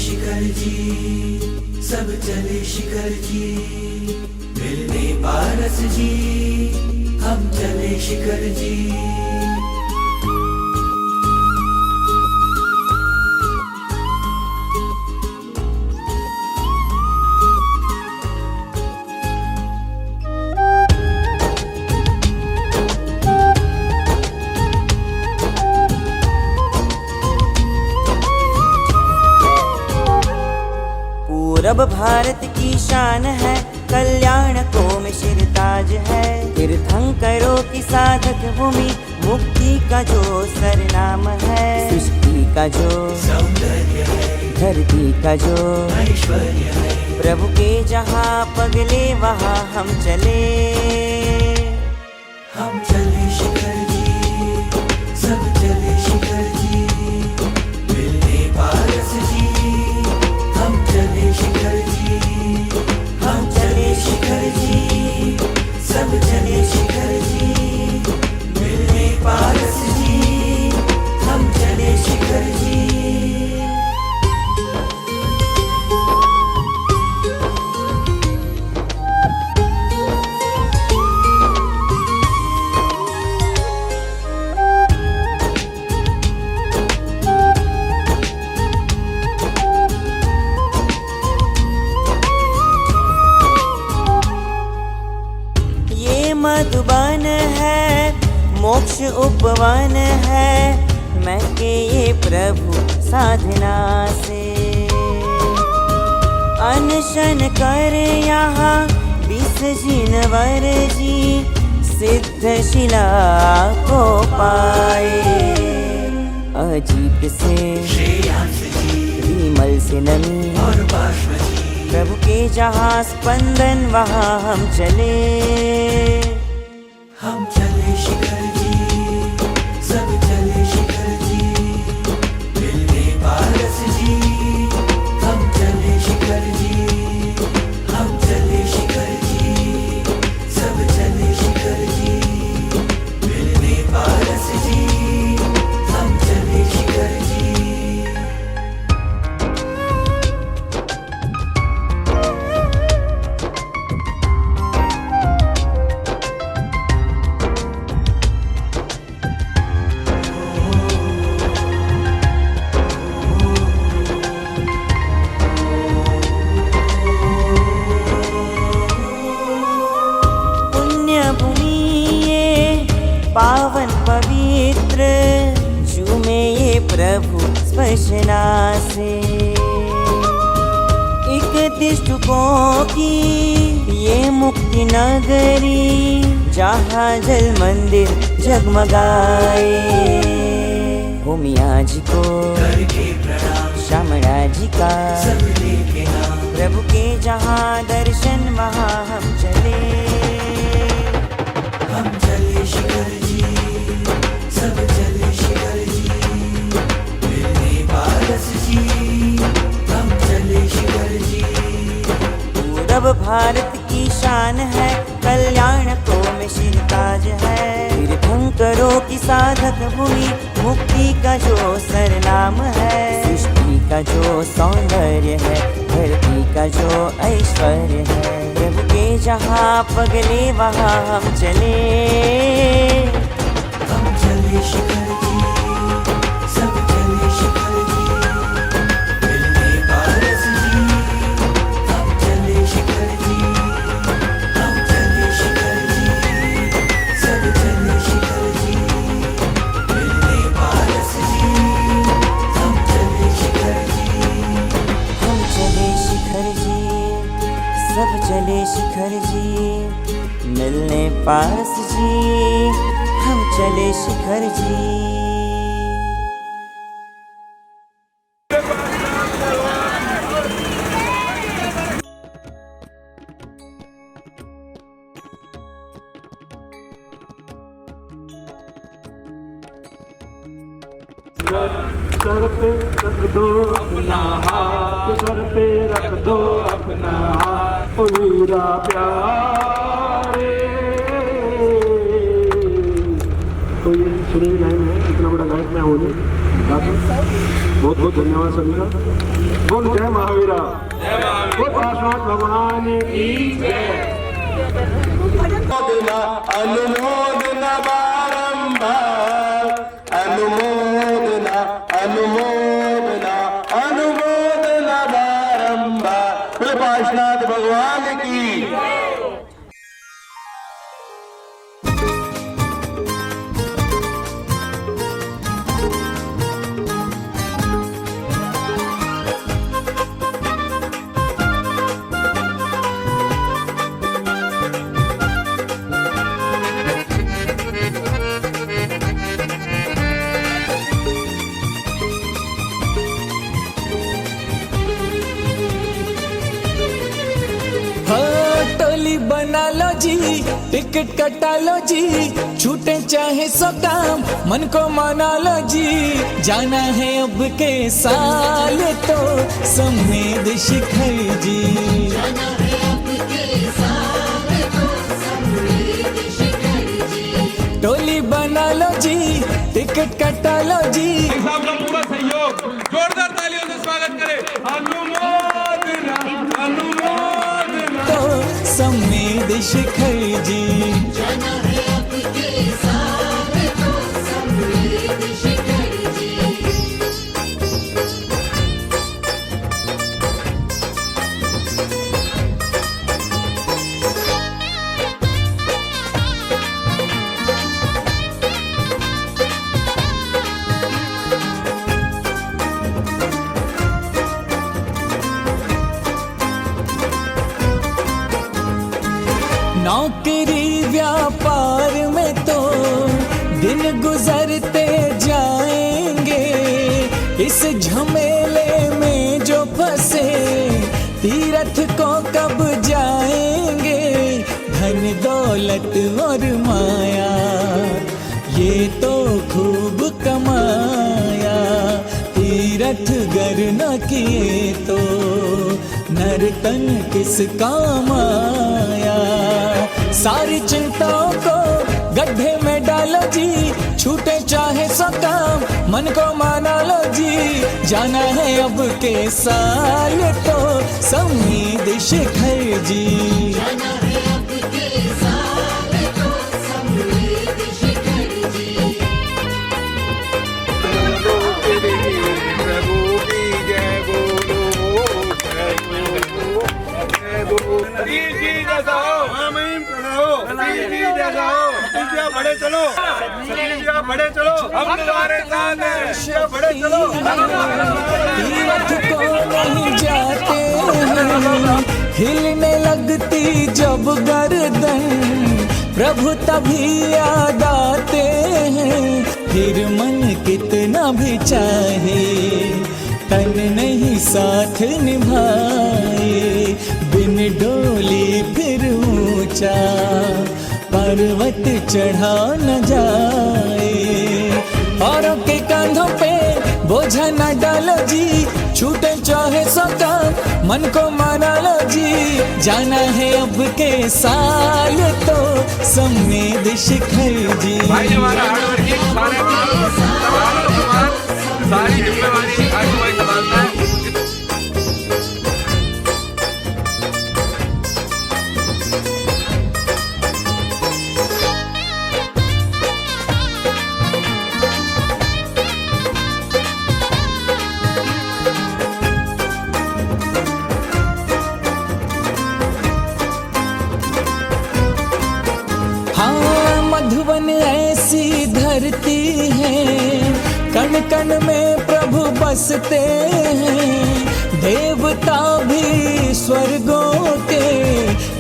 शिखर जी, सब चले शिखर जी, मिलने पारस जी, हम चले शिखर जी। पूरब भारत की शान है, कल्याण को में शिरताज है। तीर्थंकरों की साधक भूमि, मुक्ति का जो सरनाम है। सृष्टि का जो सौंदर्य है, धरती का जो ऐश्वर्य है, प्रभु के जहाँ पगले वहाँ हम चले। हम चले शिखर जी, सब चले शिखर जी, मिलने पारस जी, हम चले शिखर जी, हम चले शिखर जी, सब चले शिखर जी, मिलने पारस जी, हम चले शिखर जी। मधुबन है, मोक्ष उपवन है, मैं के ये प्रभु साधना से। अनशन कर यहाँ 20 जिनवर जी, सिद्ध शिला को पाए। अजीत से श्रेयांस जी, विमल से नमी और बासमती, प्रभु के जहाँ स्पंदन वहाँ हम चले। हम चले शिखर जी, सब चले शिखर जी, मिलने पारस जी, हम चले शिखर जी, हम चले शिखर जी, सब चले शिखर जी, मिलने पारस जी, हम चले शिखर जी। पावन पवित्र झूमे ये प्रभु स्पर्शना से। 31 टुकों की ये मुक्ति नगरी, जहाँ जल मंदिर जगमगाए। भूमिया जी को करके प्रणाम, श्यामला जी का सब लेके नाम, प्रभु के जहाँ दर्शन वहाँ हम चले। हम चले शिखर जी, सब चले शिखर जी, मिलने पारस जी, हम चले शिखर जी। पूरब भारत की शान है, कल्याण को में शिरताज है। तीर्थंकरों की साधक भूमि, मुक्ति का जो सरनाम है। सृष्टि का जो सौंदर्य है, धरती का जो ऐश्वर्य है। प्रभु के जहाँ पगले वहाँ हम चले। हम चले शिखर जी, सब चले शिखर जी, मिलने पारस जी, हम चले शिखर जी, हम चले शिखर जी, सब चले शिखर जी, मिलने पारस जी, हम चले शिखर जी। हम चले शिखर जी, सब चले शिखर जी, मिलने पारस जी, हम चले शिखर जी। सर पे रख दो अपना हाथ, सर पे रख दो अपना हाथ, ओ वीरा प्यारे। तो ये सुनील गायन है, इतना बड़ा गायक मैं हूँ नहीं। बहुत बहुत धन्यवाद सभी का। बोल जय महावीरा, बोल पार्श्वनाथ भगवान की जय। अनुमोदना बारंबार, अनुमोदना अनुमोदना अनुमोदना बारंबार, बोल पार्श्वनाथ भगवान की। टोली बना लो जी, टिकट कटा लो जी, छूटे चाहे सो काम मन को मना लो जी। जाना है अब के साल तो समेत शिखर जी, जाना है अब के साल तो समेत शिखर जी। टोली बना लो जी, टिकट कटा लो जी। सबका पूरा सहयोग, जोरदार तालियों से स्वागत करें। अनुमोदना अनुमोदना तो समेत शिखर जी, जाना है अब के साथ तो समेत शिखर जी। नौकरी व्यापार में तो दिन गुजरते जाएंगे, इस झमेले में जो फंसे तीरथ को कब जाएंगे। धन दौलत और माया ये तो खूब कमाया, तीरथ गर न किए तो नर्तन किस काम आया। सारी चिंताओं को गड्ढे में डालो जी, छूटे चाहे सो काम मन को माना लो जी। जाना है अब के साल तो समेत शिखर जी, जाना है अब के साथ तो समेत शिखर जी। प्रभु की जय बोलो, सतीश जी जैसा हो, आमीन प्रणो, सतीश जी जैसा हो। सतीश जी आप बड़े चलो, सतीश जी आप बड़े चलो, हम तुम्हारे साथ हैं, सतीश आप बड़े चलो। तीरथ को नहीं जाते हैं, हिलने लगती जब गर्दन प्रभु तभी याद आते हैं। फिर मन कितना भी चाहे तन नहीं साथ निभाए, बिन डोली फिर ऊंचा पर्वत चढ़ा न जाए। औरों के कंधों पे बोझा न डालो जी, छूटे चाहे सो काम मन को माना लो जी। जाना है अब के साल तो समेत शिखर जी, भाई हमारा हार्ड वर्किंग सारी जिम्मेवारी आजू भाई संभालता है। हाँ मधुबन ऐसी धरती है, कण कण में प्रभु बसते हैं। देवता भी स्वर्गों के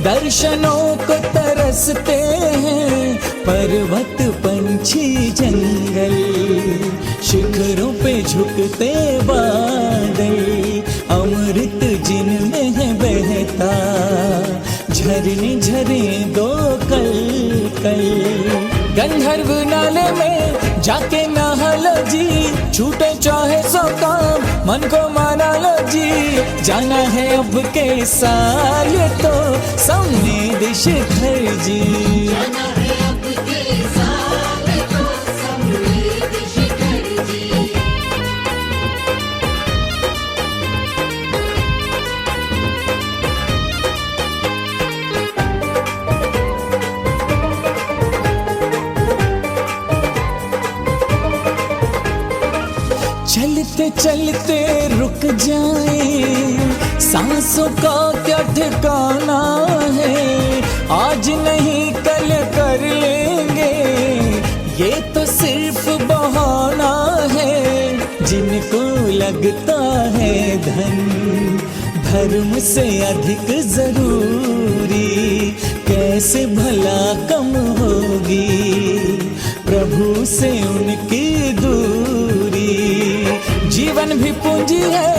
दर्शनों को तरसते हैं। पर्वत पंछी जंगल शिखरों पे झुकते बादल, अमृत जिनमें है बहता झरने झरे दो कल कल। गंधर्व नाले में जाके नहा लो जी, छूटे चाहे सो काम मन को माना लो जी। जाना है अब के साल तो समेत शिखर जी, जाना है अब के साथ तो समेत शिखर जी। चलते रुक जाए, सांसों का क्या ठिकाना है। आज नहीं कल कर लेंगे, ये तो सिर्फ बहाना है। जिनको लगता है धन धर्म से अधिक जरूरी, कैसे भला कम होगी प्रभु से उनकी दूरी। जीवन भी पूंजी है,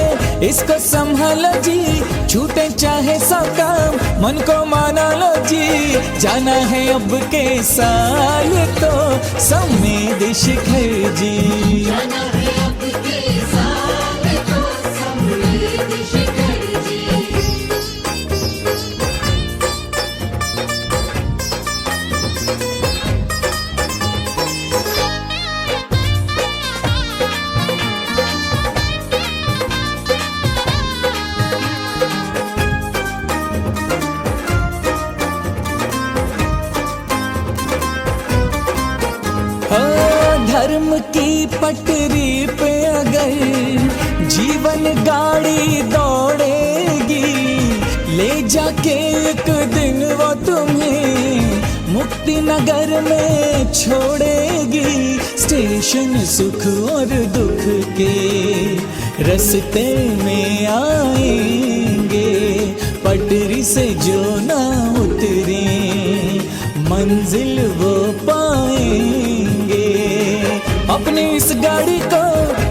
इसको संभालो जी, छूटे चाहे सब काम मन को माना लो जी। जाना है अब के साल तो समेत शिखर जी। जाना है अब के साल तो समेत शिखर जी। धर्म की पटरी पे अगर जीवन गाड़ी दौड़ेगी, ले जाके एक दिन वो तुम्हें मुक्ति नगर में छोड़ेगी। स्टेशन सुख और दुख के रास्ते में आएंगे, पटरी से जो ना उतरे मंजिल वो पाएंगे। अपनी इस गाड़ी को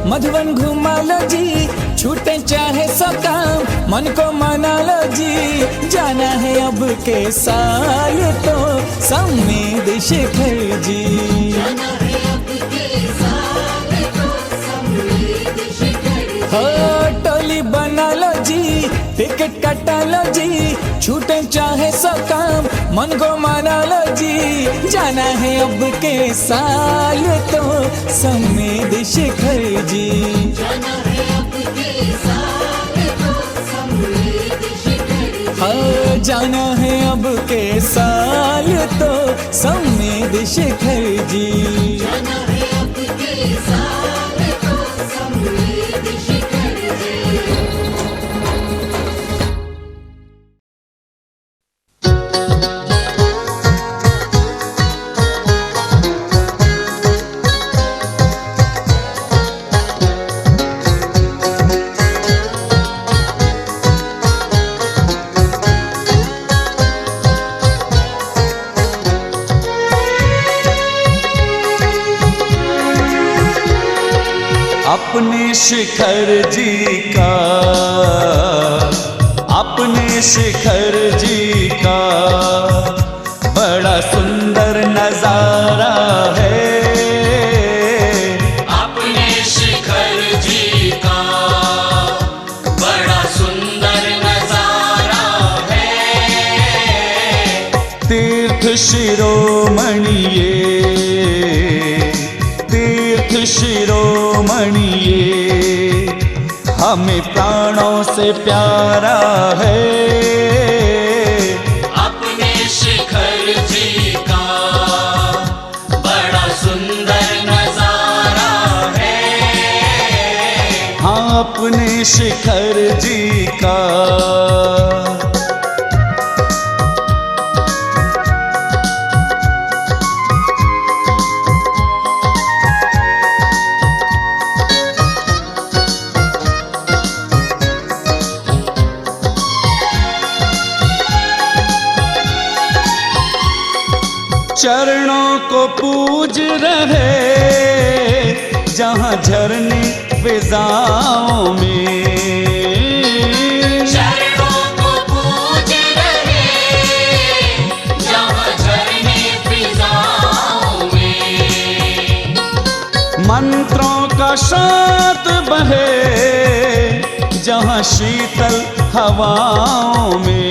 मधुबन घुमा लो जी, छूटे चाहे सब काम मन को मना लो जी। जाना है अब के साल तो समेत शिखर जी। जाना है अब के साल तो समेत शिखर जी। हो टोली बना लो जी, टिकट कटा लो जी, छूटे चाहे सब काम मन को मना लो जी। जाना है अब के साल तो समेत शिखर जी। जाना है अब के साल तो समेत शिखर जी। हाँ जाना है अब के साल तो समेत शिखर जी। जाना है अब के साल तो समेत शिखर जी। अपने शिखर जी का, अपने शिखर जी का बड़ा सुंदर नजारा है। अपने शिखर जी का बड़ा सुंदर नजारा है। तीर्थ शिरोमणि ये, तीर्थ शिरोमणि ये हमें प्राणों से प्यारा है। अपने शिखर जी का बड़ा सुंदर नजारा है। हाँ अपने शिखर जी का। चरणों को पूज रहे जहाँ झरने फिजाओं में। चरणों को पूज रहे जहाँ झरने फिजाओं में। मंत्रों का शांत बहे जहाँ शीतल हवाओं में।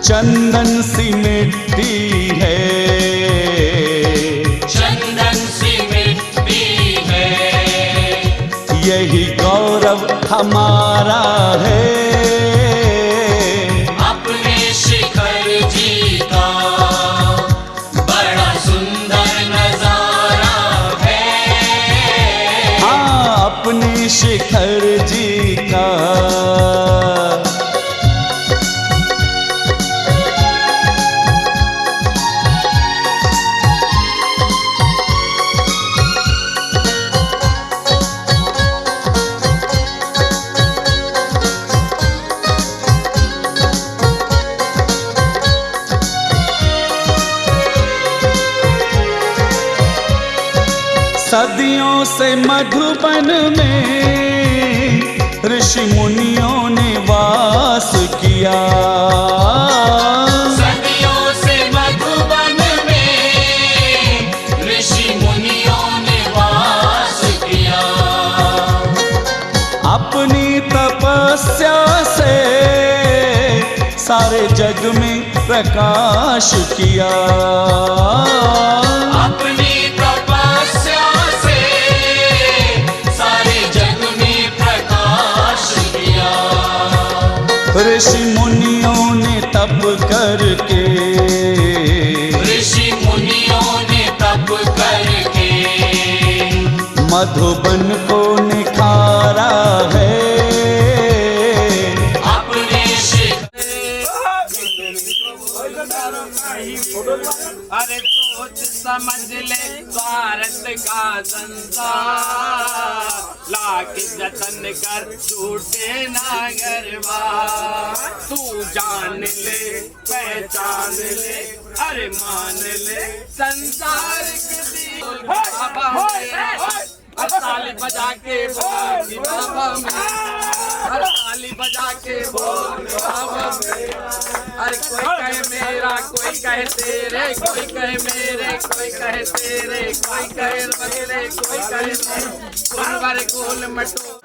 चंदन सी मिट्टी है, चंदन सी मिट्टी है। यही गौरव हमारा है। शिखर जी का। सदियों से मधुबन में ऋषि मुनियों ने वास किया। सदियों से मधुबन में ऋषि मुनियों ने वास किया। अपनी तपस्या से सारे जग में प्रकाश किया। अपनी तपस्या से सारे जग में प्रकाश किया। ऋषि मुनियों ने तप करके, ऋषि मुनियों ने तप करके मधुबन को निखारा है। अपने अरे सोच समझ ले भारत का संसार, लाख जतन कर झूठे नागरवा। तू जान ले पहचान ले, अरे मान ले संसार की बाबा मेरा। हर ताली बजा के बोल कि बाबा मेरा, हर ताली बजा के बोल बाबा मेरा। अरे कोई कहे मेरा, कोई कहे तेरे, कोई कहे मेरे, कोई कहे तेरे, कोई कहे बदले, कोई कहे तेरे, गोल मटो।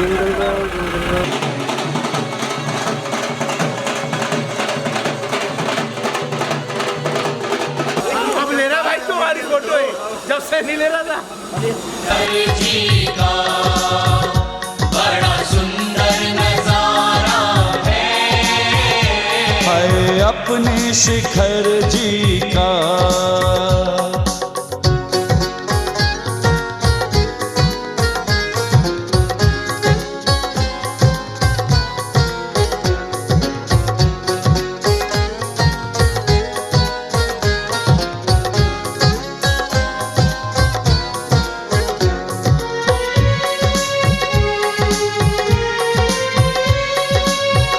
Jingle bell jingle bell. अब ले रहा भाई तुम्हारी फोटो है, जब से नहीं ले रहा था। जी का बड़ा सुंदर नजारा है अपने शिखर जी का।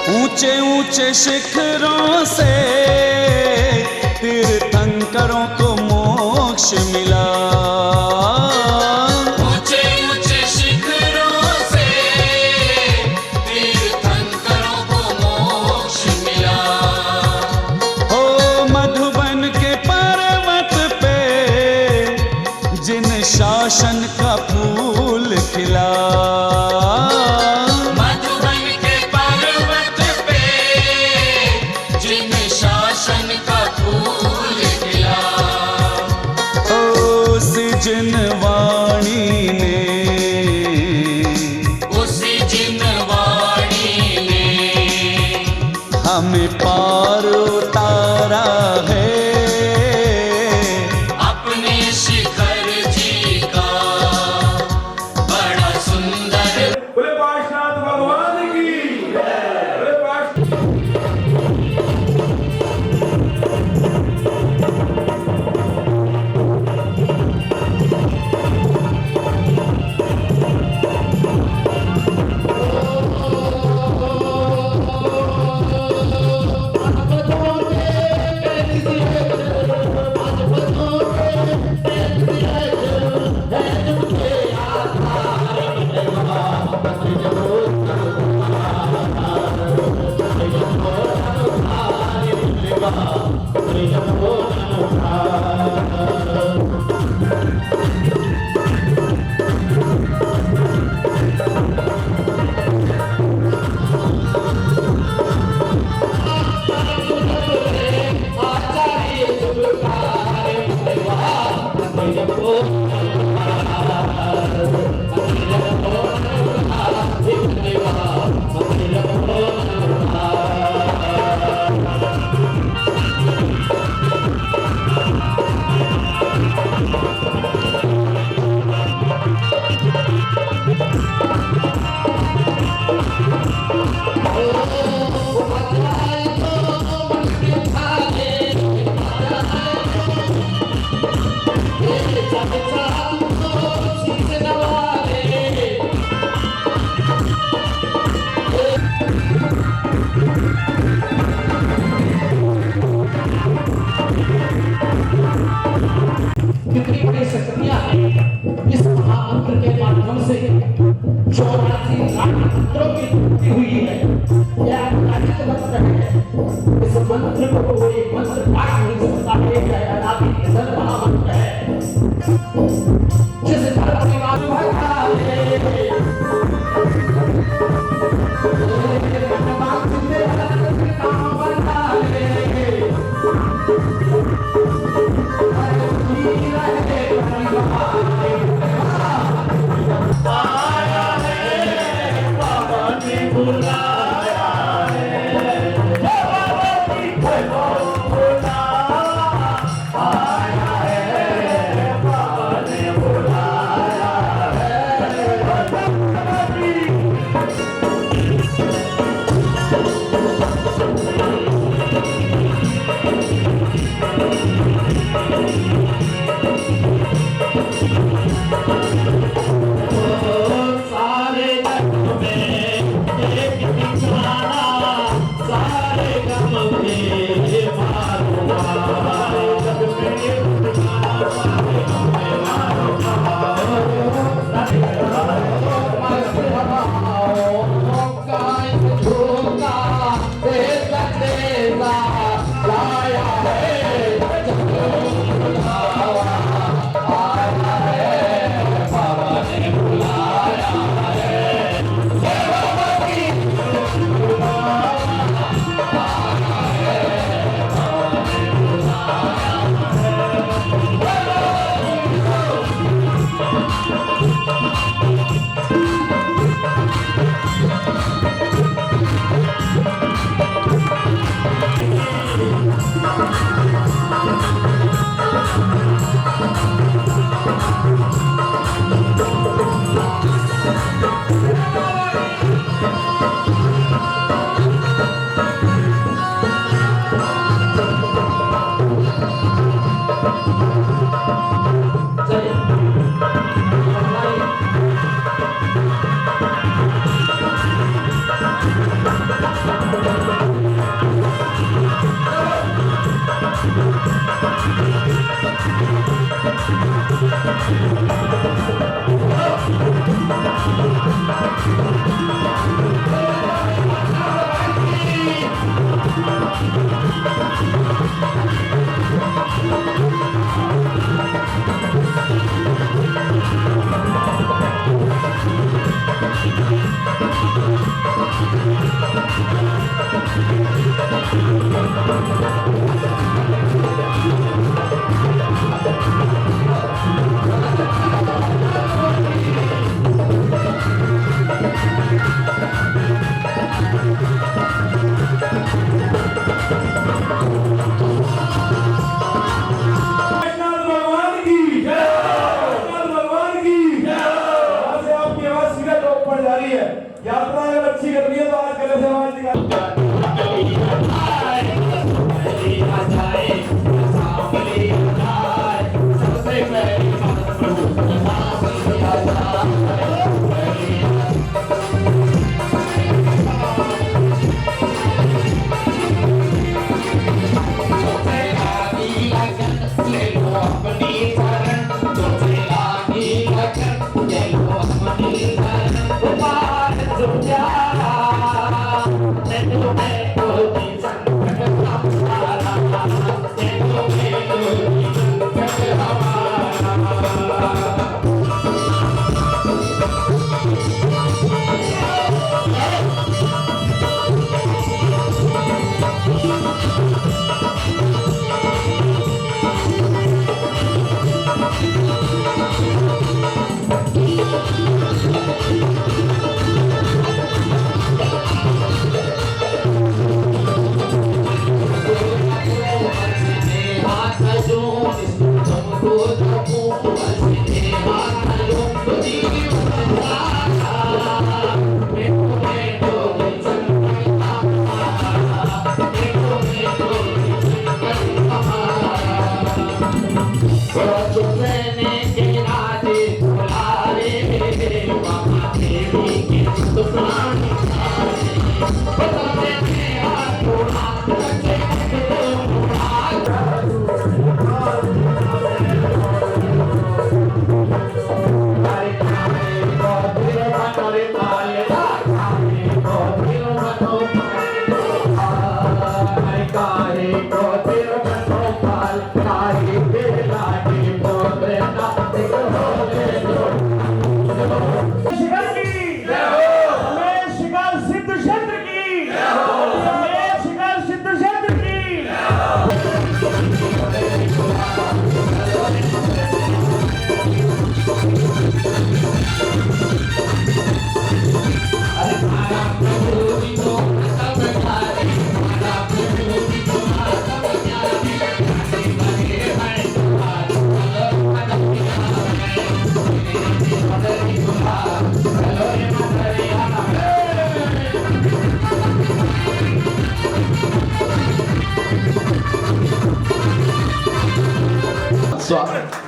ऊंचे ऊंचे शिखरों से तीर्थंकरों को मोक्ष मिला। ऊंचे ऊंचे शिखरों से तीर्थंकरों को मोक्ष मिला। हो मधुबन के पर्वत पे जिन शासन का फूल खिला। जिनवाणी ने उसी जिनवाणी ने हमें पार उतारा है अपने शिखर जी का बड़ा सुंदर। बोले पार्श्वनाथ भगवान की जय। बोले पार्श्व कितनी बड़ी शक्तियां हैं इस महामंत्र के माध्यम से। 84 लाख मंत्रों की पूर्ति हुई है। यह अनादित मंत्र है। इस मंत्र को कोई मंत्र पाठ नहीं सकता है। यह अनादि असल महामंत्र है। जिस धर्म की बात सारे कृष्णाल भगवान की जय, कृष्णाल भगवान की जय। यहाँ से आपकी आवाज सीधा टॉप पर जा रही है। यात्रा अगर अच्छी करनी है तो आज गले से आवाज निकाल।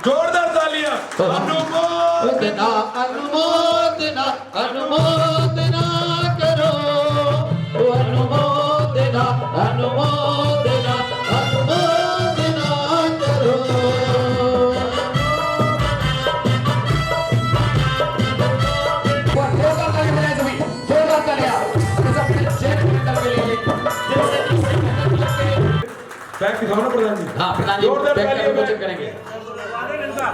जोरदार तालियां। अनुमोदना अनुमोदना अनुमोदना करो, अनुमोदना अनुमोदना अनुमोदना करो। बैक दिखाओ ना प्रधान जी। हाँ प्रधान जी जोरदार बैक तालियां प्रवचन करेंगे।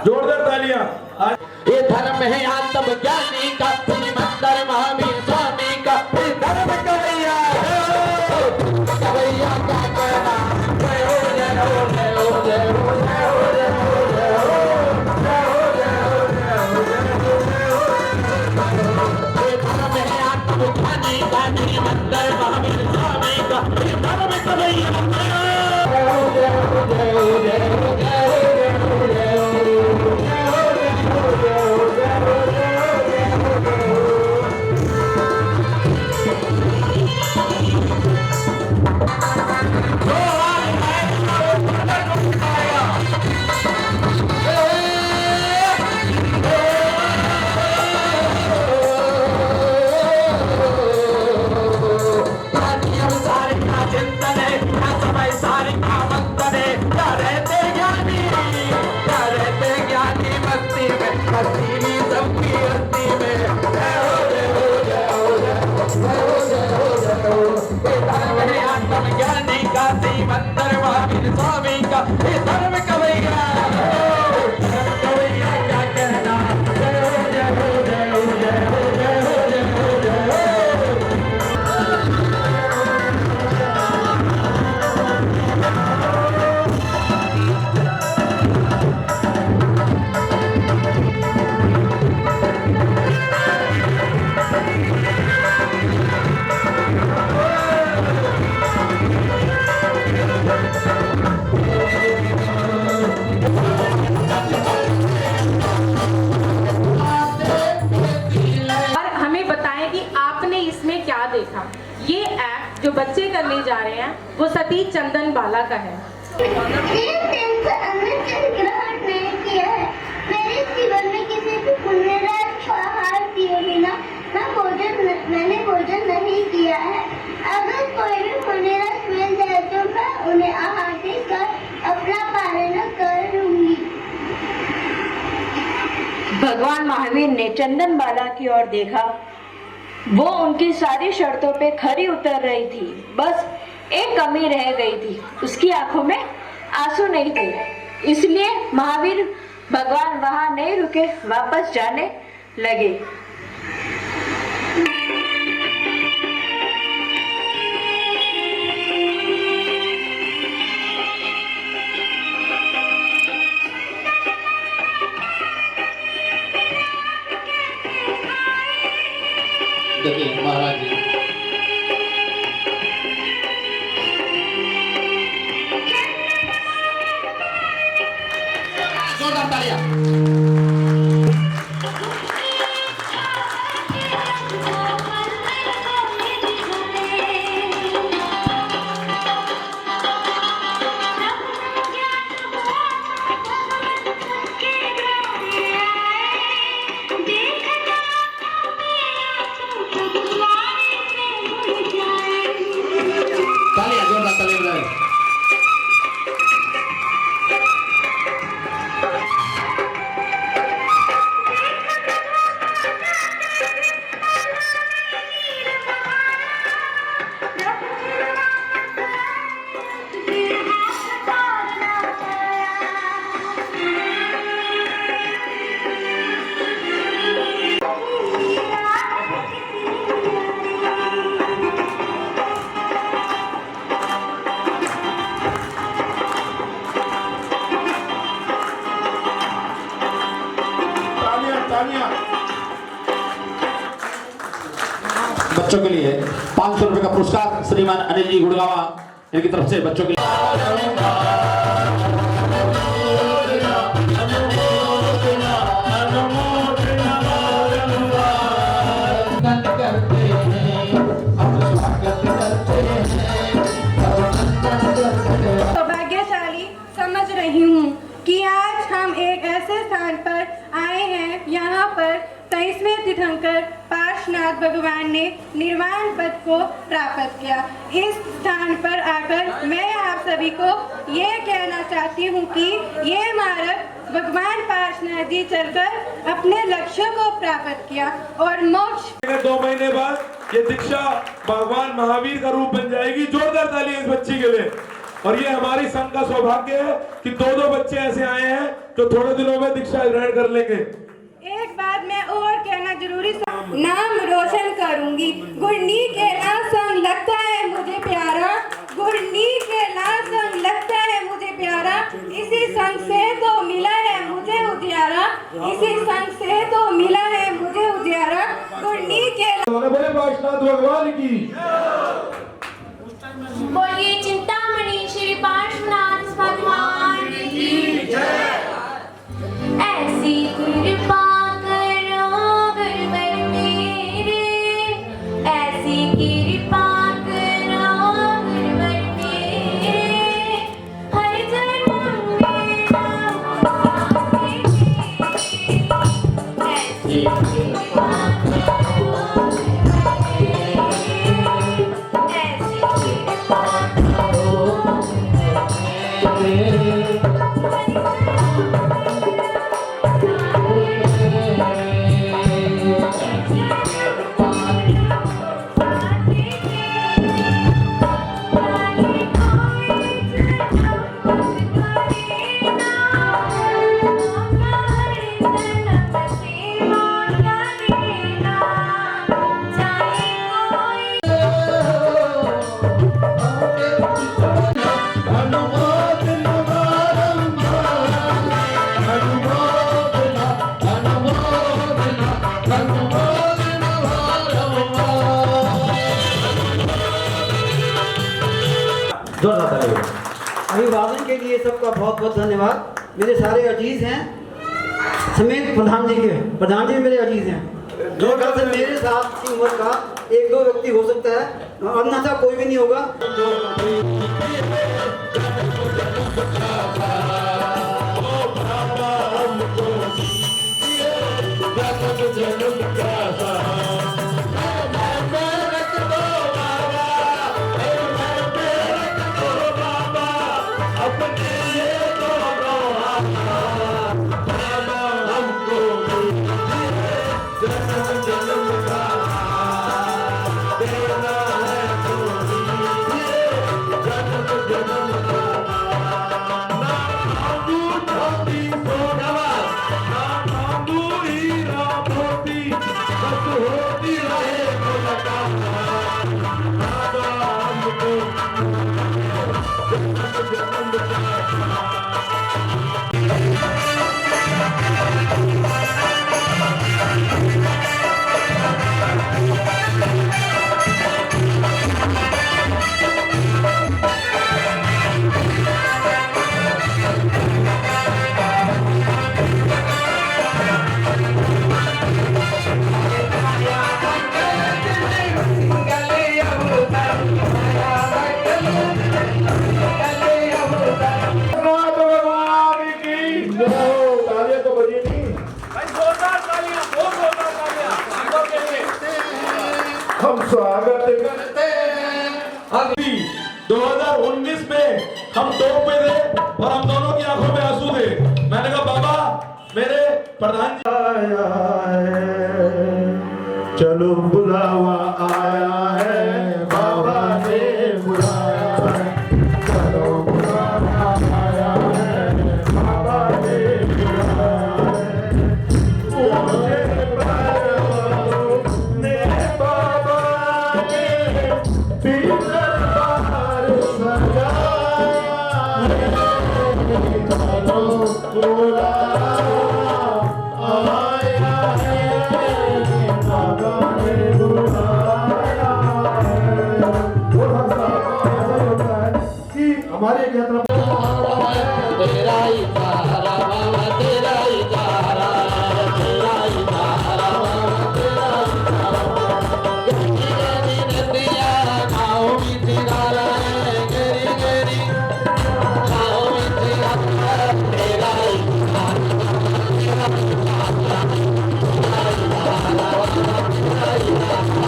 जोरदार तालियां। ये धर्म है आत्म ज्ञानी का, मंदिर महावीर स्वामी का, ये धर्म कवैया कवैया का कहना जय हो जय हो जय हो जय हो जय हो जय हो जय हो जय हो जय हो जय हो जय हो। ये धर्म है आत्म ज्ञानी का, मंदिर महावीर स्वामी का, ये धर्म कवैया जय हो जय हो जय हो जय हो जय हो जय हो जय हो। इस धर्म कवैया कवैया क्या कहना। जय हो जय हो जय हो जय हो जय हो जय हो जय हो। और हमें बताएं कि आपने इसमें क्या देखा। ये एक्ट जो बच्चे करने जा रहे हैं वो सतीश चंदन बाला का है। ग्रहण नहीं किया है। मेरे जीवन में किसी भी पुण्यराज आहार दिए बिना मैंने भोजन नहीं किया है। अगर कोई भी पुण्यराज मिल जाए तो मैं उन्हें आहार देकर अपना पालन करूंगी। भगवान महावीर ने चंदन बाला की ओर देखा। वो उनकी सारी शर्तों पे खरी उतर रही थी, बस एक कमी रह गई थी, उसकी आंखों में आंसू नहीं थे। इसलिए महावीर भगवान वहां नहीं रुके, वापस जाने लगे। देखिए महाराज जी जोरदार तालियां। तालियां जोरदार तालियां बजाएं। बच्चों के लिए 500 रुपए का पुरस्कार श्रीमान अनिल जी गुड़गावा इनकी तरफ से बच्चों के लिए। सौभाग्यशाली समझ रही हूँ कि आज हम एक ऐसे स्थान पर आए हैं। यहाँ पर 23वें तीर्थंकर पार्श्वनाथ भगवान ने निर्वाण पद को प्राप्त किया। इस स्थान पर आकर मैं आप सभी को ये कहना चाहती हूँ कि ये मार्ग भगवान पार्श्वनाथ जी चलकर अपने लक्ष्य को प्राप्त किया और मोक्ष। 2 महीने बाद ये दीक्षा भगवान महावीर का रूप बन जाएगी। जोरदार तालियां इस बच्ची के लिए। और ये हमारी संघ का सौभाग्य है कि 2 बच्चे ऐसे आए हैं जो थोड़े दिनों में दीक्षा ग्रहण कर लेंगे। एक बात मैं और कहना जरूरी नाम रोशन करूंगी। गुरनी के लाल संग लगता है मुझे प्यारा, गुरनी के लाल संग लगता है मुझे प्यारा। इसी संग से तो मिला है मुझे उजियारा, इसी संग से तो मिला है मुझे उजियारा। गुरनी के बोले पार्श्वनाथ भगवान की। बोलिए चिंतामणि श्री पार्श्वनाथ भगवान की जय। ऐसी कृपा करो गुरुवर मेरे, ऐसी कृपा करो गुरुवर मेरे। हर जन्म में ऐसी कृपा करो जोरदार तालियां। अभिवादन के लिए सबका बहुत बहुत धन्यवाद। मेरे सारे अजीज हैं समेत प्रधान जी भी मेरे अजीज हैं। मेरे ख्याल से मेरे साथ की उम्र का एक दो व्यक्ति हो सकता है, अन्यथा कोई भी नहीं होगा। हम स्वागत करते हैं। 2019 में हम टॉप पे थे और हम दोनों की आंखों में आंसू थे। मैंने कहा बाबा मेरे प्रधान जी आया है, चलो बुलावा आया है, बाबा ने बुलाया है, चलो बुलावा आया है, बाबा ने बुलाया हमारे तेरा ही सहारा बाबा, तेरा ही सहारा, तेरा ही सहारा बाबा, तेरा ही सहारा। गरी गरी नदिया गाँव में तिरारा है, गरी गरी गाँव में तिरारा, तेरा ही सहारा बाबा, तेरा ही सहारा, तेरा ही सहारा बाबा, तेरा ही सहारा।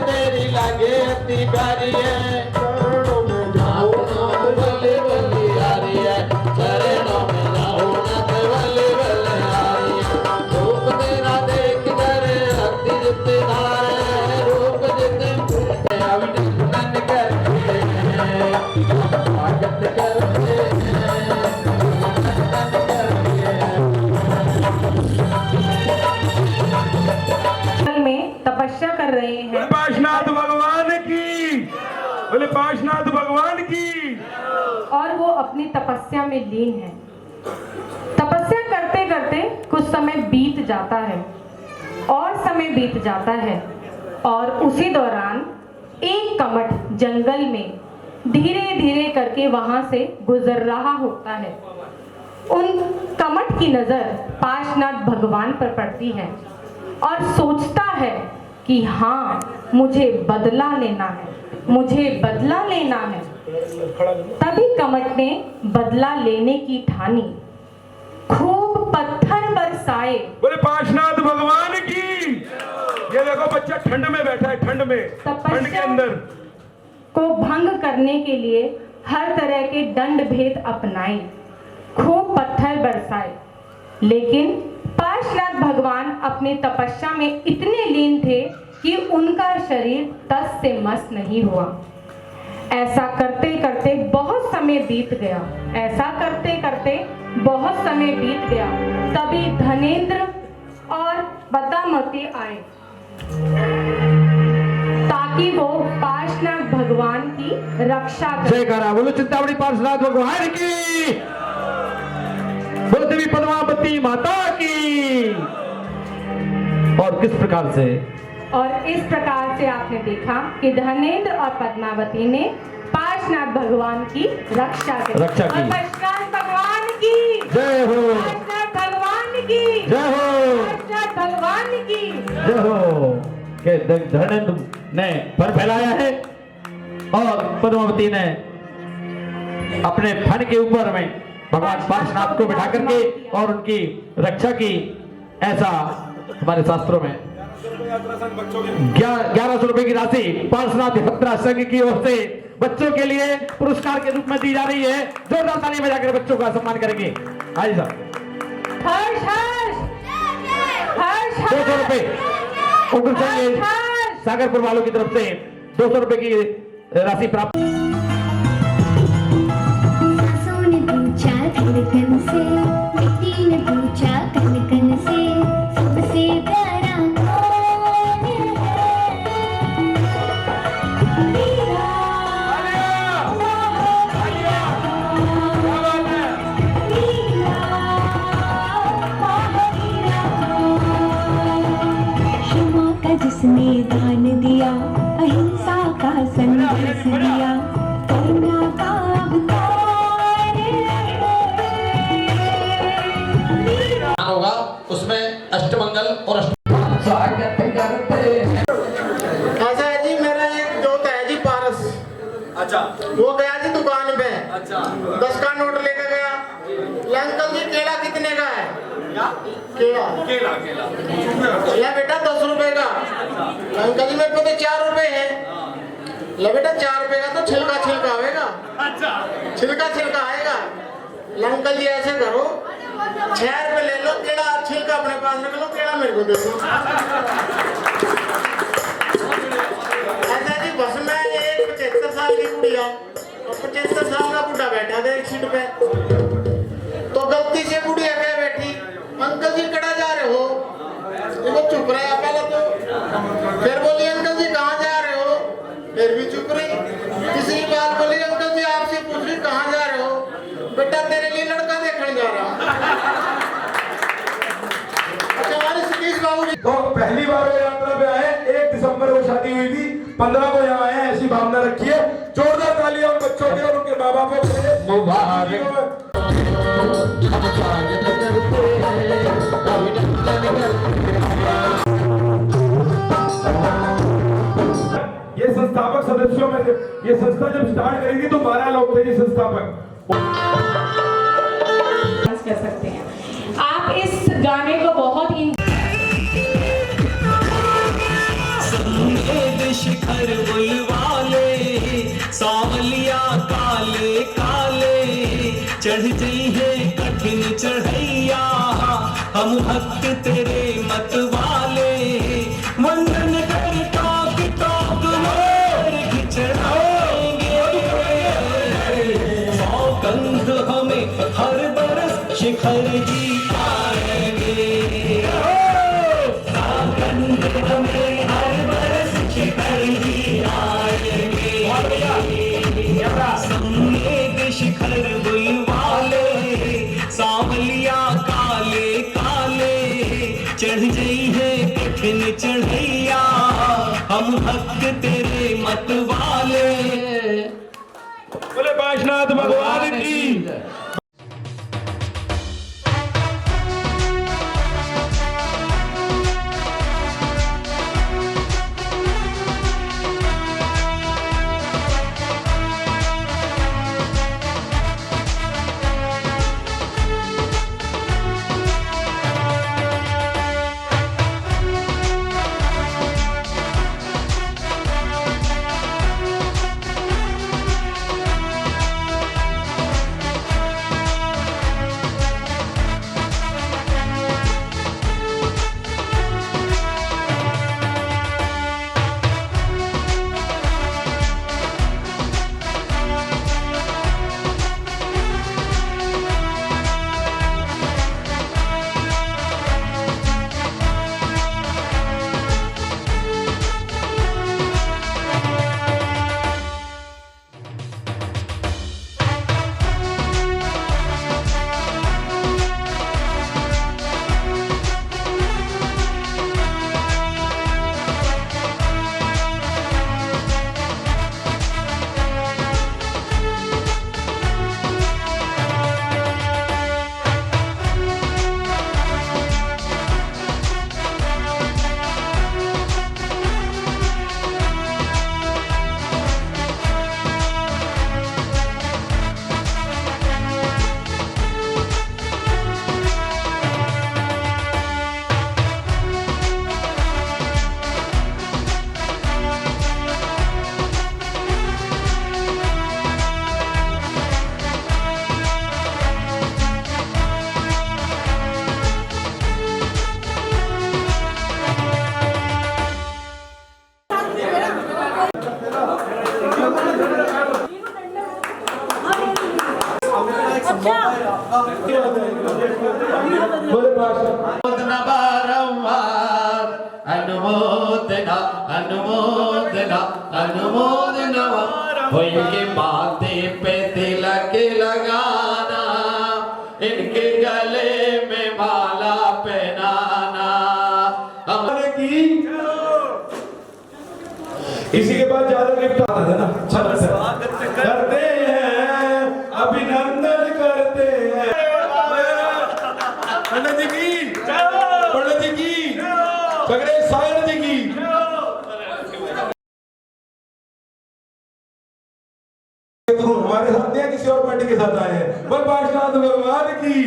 तेरी लगे अति प्यारी है, चरणों में जाओ नाथ बल्ले बल्ले आ रही है, चरणों में जाओ नाथ बल्ले बल्ले आ रही है। रूप तेरा देख कर भक्ति जितने धार है, रूप जितने अभिनंदन करते हैं, स्वागत करते हैं, अभिनंदन करते हैं। में तपस्या कर रहे हैं। पाशनाथ भगवान की, बोले पाशनाथ भगवान की। और वो अपनी तपस्या में लीन है। तपस्या करते करते कुछ समय बीत जाता है और समय बीत जाता है और उसी दौरान एक कमट जंगल में धीरे धीरे करके वहां से गुजर रहा होता है। उन कमट की नजर पाशनाथ भगवान पर पड़ती है और सोचता है कि हाँ, मुझे बदला लेना है, मुझे बदला लेना है। तभी कमट ने बदला लेने की ठानी, खूब पत्थर बरसाए। बोले पाशनाथ भगवान की। ये देखो बच्चा ठंड में बैठा है, ठंड में, ठंड के अंदर को भंग करने के लिए हर तरह के दंड भेद अपनाए, खूब पत्थर बरसाए। लेकिन पाशनाथ भगवान अपनी तपस्या में इतने लीन थे कि उनका शरीर तस से मस नहीं हुआ। ऐसा करते करते बहुत समय बीत गया, ऐसा करते करते बहुत समय बीत गया। तभी धनेंद्र और बदामती आए ताकि वो पाशनाथ भगवान की रक्षा करें। जयकारा बोलो चिंतामणि पाशनाथ भगवान की, बोलो देवी पद्मावती माता की। और किस प्रकार से और इस प्रकार से आपने देखा कि धनेंद्र और पद्मावती ने पार्श्वनाथ भगवान की रक्षा की। और पार्श्वनाथ भगवान की जय हो, पार्श्वनाथ भगवान की जय हो, पार्श्वनाथ भगवान की जय हो। के धनेंद्र ने फन फैलाया है और पद्मावती ने अपने फन के ऊपर में भगवान पार्श्वनाथ को बिठा करके और उनकी रक्षा की। ऐसा हमारे शास्त्रों में 1100 रुपए की राशि पार्श्वनाथ यात्रा संघ की ओर से बच्चों के लिए पुरस्कार के रूप में दी जा रही है। जोरदार ताली बजाकर बच्चों का सम्मान करेंगे। हाँ जी साहब, 200 रुपए सागरपुर वालों की तरफ से 200 रुपए की राशि प्राप्त। ने पूछा धड़कन से, मिट्टी ने पूछा कनकन से, सबसे प्यारा कौन है? क्षमा का जिसने दान दिया, अहिंसा का संदेश दिया, करुणा का होगा उसमें अष्टमंगल और स्वागत करते हैं। ऐसा है जी, मेरा एक दोस्त है जी पारस। अच्छा, वो गया जी दुकान पे। अच्छा, 10 का नोट लेकर गया। अंकल जी केला कितने का है? केला केला केला या बेटा 10 रुपए का। अंकल जी मेरे को तो 4 रुपए है। ला बेटा 4 रुपए का तो छिलका छिलका आएगा। अच्छा, छिलका छिलका आएगा। अंकल जी ऐसे करो, 6 रुपए ले लो, केला छिलका अपने पास रख लो, केला मेरे को दे दो। ऐसा जी बस में एक 75 साल की बुढ़िया और 75 साल का बुढ़ा बैठा था एक सीट पे। तो गलती से बुढ़िया कह बैठी, अंकल जी कड़ा जा रहे हो? वो चुप रहा पहले तो, फिर बोली अंकल जी कहाँ जा रहे हो? फिर भी चुप रही। तीसरी बार बोली अंकल जी आपसे पूछ रही कहाँ जा रहे हो? बेटा तेरे लिए लड़का देखने जा रहा हूँ। अच्छा, हमारे सतीश बाबू जी तो पहली बार वो यात्रा पे आए, 1 दिसंबर को शादी हुई थी, 15 को यहाँ आए, ऐसी भावना रखी है। जोरदार तालियां उन बच्चों के और उनके माँ बाप को मुबारक। ये संस्थापक सदस्यों में ये संस्था जब स्टार्ट करी थी तो 12 लोग थे जी संस्थापक। कर सकते हैं आप इस गाने को बहुत शिखर बुलवाले, सांवलिया काले काले, चढ़ जई है कठिन चढ़ैया, हम भक्त तेरे मत वाले, वंदन कर टॉक टॉक मोर खिंचड़ाएंगे, सौगंध हमें हर बरस शिखर जी आएंगे, सौगंध हमें हर बरस शिखर जी आएंगे, संवेद शिखर बुलवाले, सांवलिया काले काले, चढ़ जई है कठिन चढ़ैया, हम भक्त तेरे मत वाले। बोले पार्श्वनाथ भगवान की। बोले पाशा अनुमोदना बारंबार अनुमोदना अनुमोदना अनुमोदना होई के बातें पे तिलक लगाना इनके गले में माला पहनाना हमने की इसी के बाद ज्यादा गिफ्ट आता है ना करते हैं अभिनंदन करते हैं पंडित जी की पंडित जी की सगरे सागर जी की हमारे साथ या किसी और पार्टी के साथ आए हैं बोल पार्षद भगवान की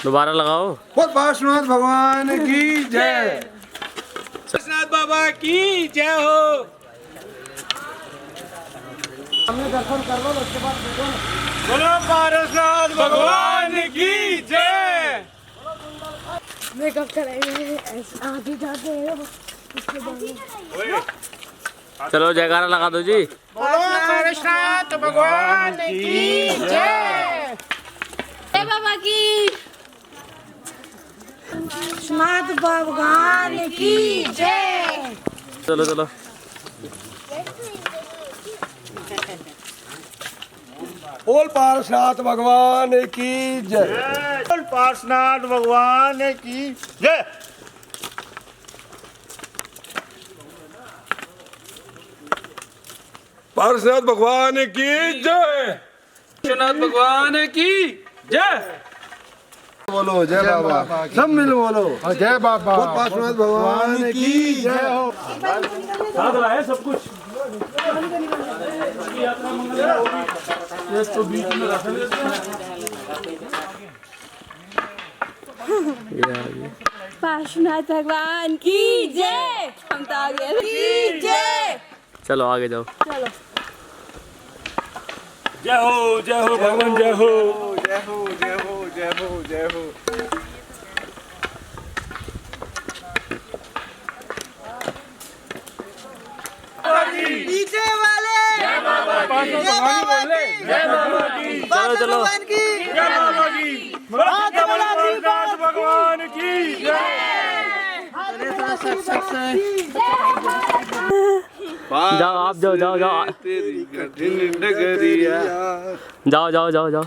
दोबारा लगाओ। बोल पार्श्वनाथ भगवान की जय। पार्श्वनाथ बाबा की जय हो। हमने दर्शन कर लो, उसके बाद बोलो पार्श्वनाथ भगवान की जय। मेकअप कराएंगे आगे जाते हैं। चलो जयकारा लगा दो जी। बोलो पार्श्वनाथ भगवान की जय। जय बाबा की। पार्श्वनाथ भगवान की जय। चलो चलो। बोल पार्श्वनाथ भगवान की जय। बोल पार्श्वनाथ भगवान की जय। पार्श्वनाथ भगवान की जय। पार्श्वनाथ भगवान की जय। बोलो जय बाबा, सब मिल बोलो जय बाबा। बोल पार्श्वनाथ भगवान की जय हो। साथ रहा है सब कुछ। तो बीच में पार्श्वनाथ भगवान की जय। हम तो आगे की जय। चलो आगे जाओ। चलो जय हो भगवान जय हो। जय हो जय हो जय हो जय हो। पीछे वाले जय बाबा की। जय बाबा की। जय बाबा की। चलो चलो। भगवान की जय बाबा की। पार्श्वनाथ भगवान की जय। जाओ आप जाओ जाओ जाओ तेरी कठिन डगरिया जाओ जाओ जाओ जाओ।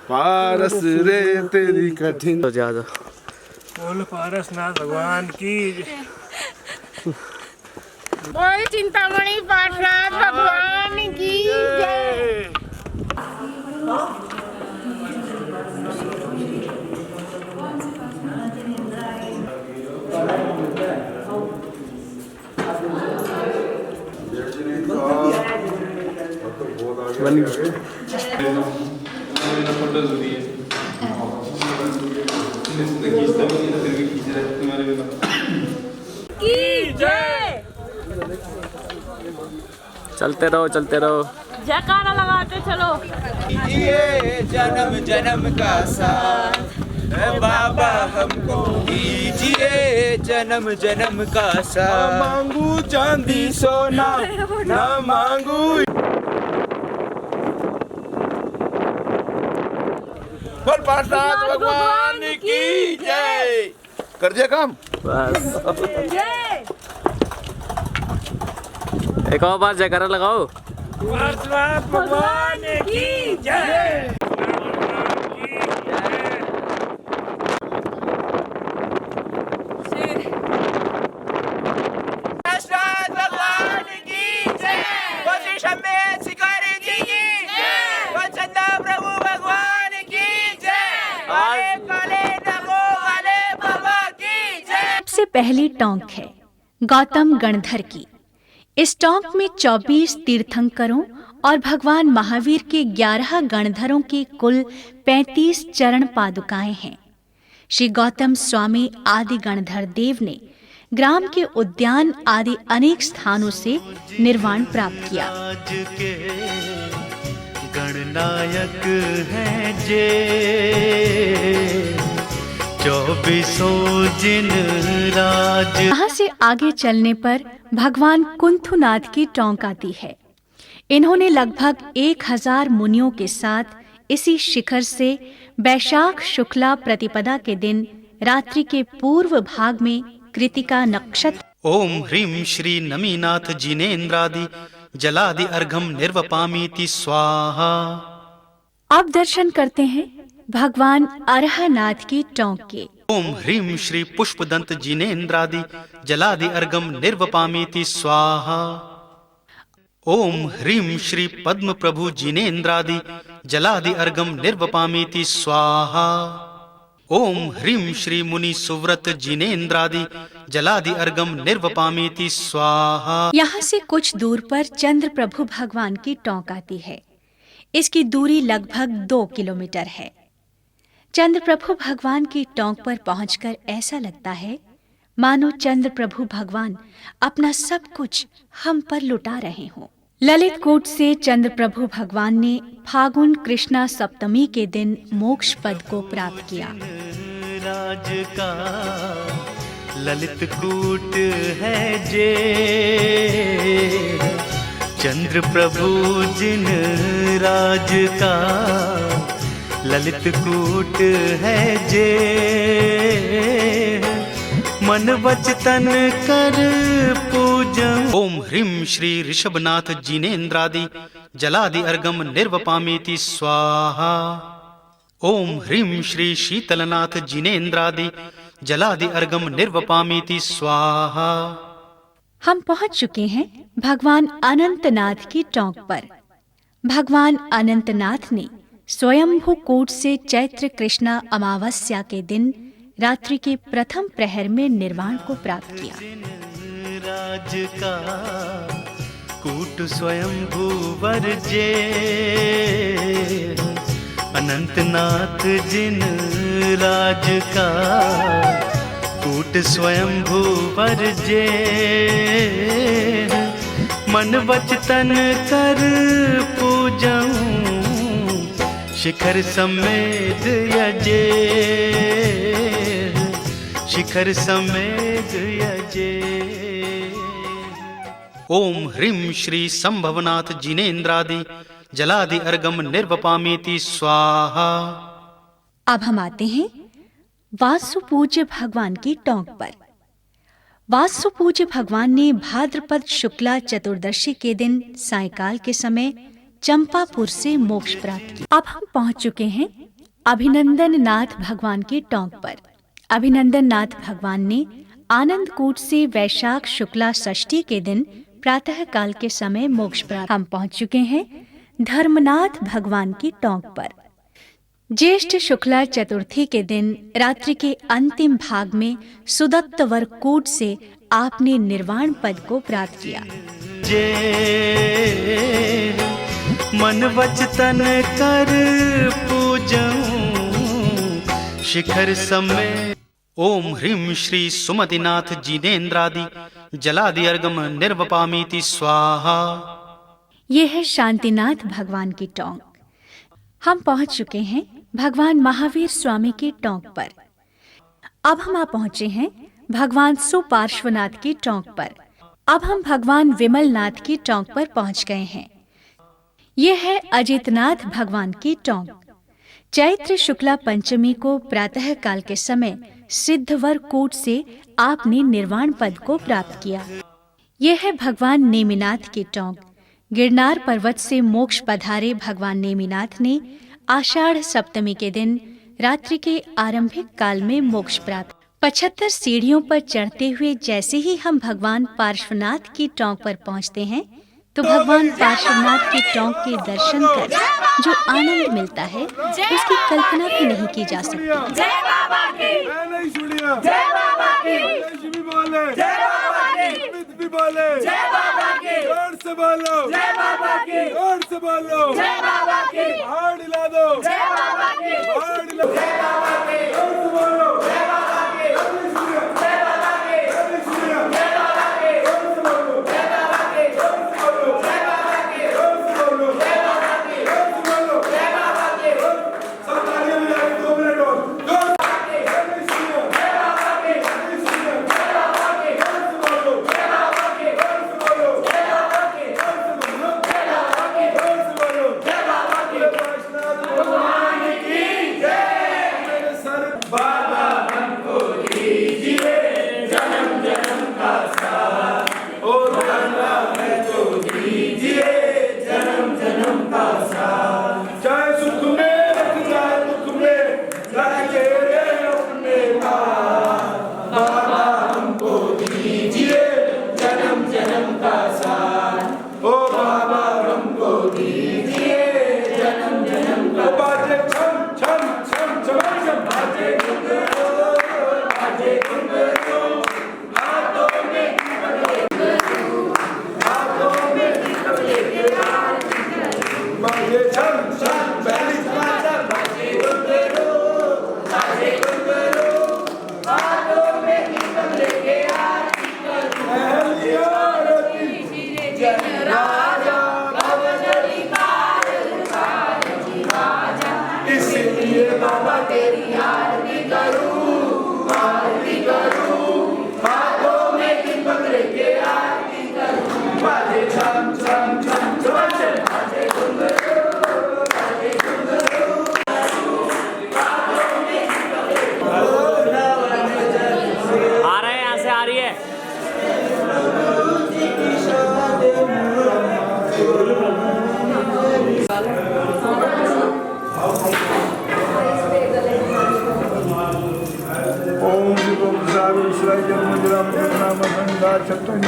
पारस रे तेरी कठिन। तो जाओ जाओ। बोल पार्श्वनाथ भगवान की। बोल चिंतामणि पार्श्वनाथ भगवान की जय। की जय। चलते रहो चलते रहो। जयकारा लगाते चलो। ये जन्म जन्म का साथ है बाबा हमको दीजिए जन्म जन्म का साथ। मांगू चांदी सोना ना मांगू। बोल पार्श्वनाथ भगवान की जय। कर दिया काम बस जय। एक और बार जयकारा लगाओ। पार्श्वनाथ भगवान की जय। पार्श्वनाथ भगवान की जय। श्री शम्य शिखर जी की जय। चंदा प्रभु भगवान की जय। काले काले नगो वाले बाबा की जय। सबसे पहली टोंक है गौतम गणधर की। इस टोंक में 24 तीर्थंकरों और भगवान महावीर के 11 गणधरों की कुल 35 चरण पादुकाएं हैं। श्री गौतम स्वामी आदि गणधर देव ने ग्राम के उद्यान आदि अनेक स्थानों से निर्वाण प्राप्त किया। गणनायक हैं जे 24 जिन राज। यहाँ से आगे चलने पर भगवान कुंथुनाथ की टोंक आती है। इन्होंने लगभग 1000 मुनियों के साथ इसी शिखर से वैशाख शुक्ला प्रतिपदा के दिन रात्रि के पूर्व भाग में कृतिका नक्षत्र। ओम ह्रीं श्री नमीनाथ जिनेन्द्रादि जलादि अर्घम निर्वपामीति स्वाहा। अब दर्शन करते हैं भगवान अरहनाथ की टोंक के। ओम ह्रीं श्री पुष्पदंत जिनेन्द्रादि जलादि अर्घम निर्वपामीति स्वाहा। ओम ह्रीं श्री पद्म प्रभु जिनेन्द्रादि जलादि अर्घम निर्वपामीति स्वाहा। ओम ह्रीं श्री मुनि सुव्रत जिनेन्द्रादि जलादि अर्घम निर्वपामीति स्वाहा। यहाँ से कुछ दूर पर चंद्र प्रभु भगवान की टोंक आती है। इसकी दूरी लगभग 2 किलोमीटर है। चंद्र प्रभु भगवान की टोंक पर पहुंचकर ऐसा लगता है मानो चंद्र प्रभु भगवान अपना सब कुछ हम पर लुटा रहे हों। ललित कूट से चंद्र प्रभु भगवान ने फागुन कृष्णा सप्तमी के दिन मोक्ष पद को प्राप्त किया। राज का ललित कूट है जे, चंद्र प्रभु जिन राज का ललित कूट है जे, मन वचन कर पूजन। ओम ह्रीं श्री ऋषभनाथ जिनेन्द्रादि जलादि अर्गम निर्वपामेति स्वाहा। ओम ह्रीं श्री शीतलनाथ जिनेन्द्रादि जलादि अर्गम निर्वपामेति स्वाहा। हम पहुंच चुके हैं भगवान अनंतनाथ की टोंक पर। भगवान अनंतनाथ ने स्वयंभू कूट से चैत्र कृष्णा अमावस्या के दिन रात्रि के प्रथम प्रहर में निर्वाण को प्राप्त किया। राज का कूट स्वयंभू वर्जे, अनंतनाथ जिन राज का कूट स्वयंभू वर्जे, मन वचन कर पूजऊं शिखर समेत यजे, शिखर समेत यजे। ओम ह्रीं श्री संभवनाथ जिनेन्द्रादि जलादि अर्गम निर्वपामेति स्वाहा। अब हम आते हैं वासु पूज्य भगवान की टोंक पर। वासु पूज्य भगवान ने भाद्रपद शुक्ला चतुर्दशी के दिन सायंकाल के समय चंपापुर से मोक्ष प्राप्त किया। अब हम पहुंच चुके हैं अभिनंदन नाथ भगवान की टोंक पर। अभिनंदन नाथ भगवान ने आनंद कूट से वैशाख शुक्ला षष्ठी के दिन प्रातः काल के समय मोक्ष प्राप्त। हम पहुंच चुके हैं धर्मनाथ भगवान की टोंक पर। ज्येष्ठ शुक्ला चतुर्थी के दिन रात्रि के अंतिम भाग में सुदत्तवर कूट से आपने निर्वाण पद को प्राप्त किया। मन वचन कर पूजऊं शिखर समय। ओम ह्रीं श्री सुमतिनाथ जिनेन्द्रादि जलादि अर्गम निर्वपामेति स्वाहा। ये है शांतिनाथ भगवान की टोंक। हम पहुंच चुके हैं भगवान महावीर स्वामी की टोंक पर। अब हम आ पहुंचे हैं भगवान सुपार्श्वनाथ की टोंक पर। अब हम भगवान विमलनाथ की टोंक पर पहुंच गए हैं। यह है अजितनाथ भगवान की टोंक। चैत्र शुक्ला पंचमी को प्रातः काल के समय सिद्धवर कूट से आपने निर्वाण पद को प्राप्त किया। यह है भगवान नेमिनाथ की टोंक। गिरनार पर्वत से मोक्ष पधारे भगवान नेमिनाथ ने आषाढ़ सप्तमी के दिन रात्रि के आरंभिक काल में मोक्ष प्राप्त। 75 सीढ़ियों पर चढ़ते हुए जैसे ही हम भगवान पार्श्वनाथ की टोंक पर पहुंचते हैं तो भगवान पार्श्वनाथ की टोंक के दर्शन कर जो आनंद मिलता है उसकी कल्पना भी नहीं की जा सकती। जय बाबा की, जय बाबा की, जय बाबा की, जय बाबा की, जोर से बोलो, जय बाबा की, जोर से बोलो, जय बाबा की, हाथ हिला दो, जय बाबा की, हाथ हिला दो, जय बाबा की, जोर से बोलो, जय बाबा की, जय बाबा की, जय बाबा की, जोर से बोलो, जय बाबा की, जोर से बोलो, जय बाबा की, जोर से बोलो, जय बाबा की, जोर से बोलो, जय बाबा की, सब तालियां बजाओ 2 मिनट और जोर बाबा चट्टानी